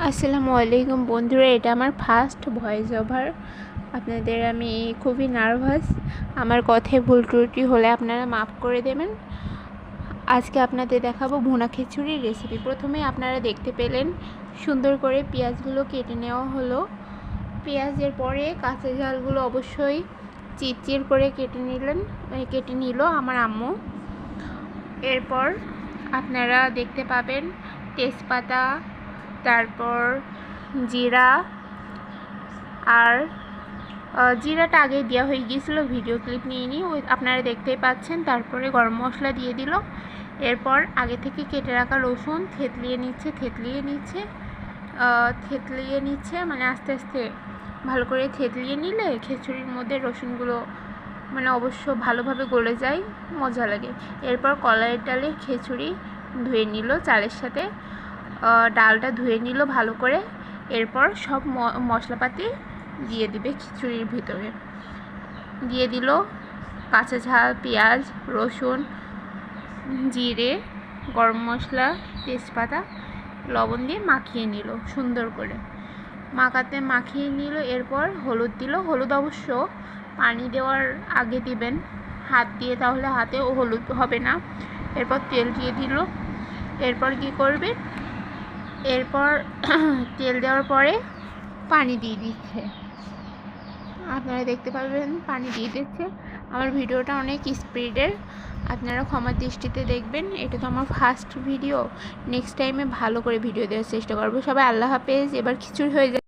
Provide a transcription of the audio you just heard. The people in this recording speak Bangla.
আসসালামু আলাইকুম বন্ধুরা, এটা আমার ফার্স্ট ভয়েস ওভার। আপনাদের আমি খুবই নার্ভাস। আমার কথায় ভুল ত্রুটি হলে আপনারা মাফ করে দেবেন। আজকে আপনাদের দেখাবো ভুনা খিচুড়ির রেসিপি। প্রথমে আপনারা দেখতে পেলেন সুন্দর করে পেঁয়াজগুলো কেটে নেওয়া হলো। পেঁয়াজের পরে কাঁচা ঝালগুলো অবশ্যই চিরচির করে কেটে নিল আমার আম্মু। এরপর আপনারা দেখতে পাবেন তেজপাতা, তারপর জিরা, আর জিরাটা আগে দেওয়া হয়ে গিয়েছিলো, ভিডিও ক্লিপ নিয়ে নিই, ওই আপনারা দেখতেই পাচ্ছেন। তারপরে গরম মশলা দিয়ে দিল। এরপর আগে থেকে কেটে রাখা রসুন থেতলিয়ে নিচ্ছে, মানে আস্তে আস্তে ভালো করে থেতলিয়ে নিলে খিচুড়ির মধ্যে রসুনগুলো মানে অবশ্য ভালোভাবে গলে যায়, মজা লাগে। এরপর কলাইয়ের ডালে খিচুড়ি ধুয়ে নিল, চালের সাথে ডালটা ধুয়ে নিল ভালো করে। এরপর সব মশলাপাতি দিয়ে দিবে খিচুড়ির ভিতরে। দিয়ে দিল কাঁচা ঝাল, পেঁয়াজ, রসুন, জিরে, গরম মশলা, তেজপাতা, লবণ দিয়ে মাখিয়ে নিল সুন্দর করে। মাখিয়ে নিল। এরপর হলুদ দিল। হলুদ অবশ্য পানি দেওয়ার আগে দিবেন হাত দিয়ে, তাহলে হাতেও হলুদ হবে না। এরপর তেল দিয়ে দিল। এরপর কি করবে, এরপর তেল দেওয়ার পরে পানি দিয়ে দিচ্ছে, আপনারা দেখতে পাবেন পানি দিয়ে দিচ্ছে। আমার ভিডিওটা অনেক স্পিডের, আপনারা ক্ষমার দৃষ্টিতে দেখবেন। এটা তো আমার ফার্স্ট ভিডিও, নেক্সট টাইমে ভালো করে ভিডিও দেওয়ার চেষ্টা করবো। সবাই আল্লাহ হাফেজ। এবার খিচুড়ি হয়ে যায়।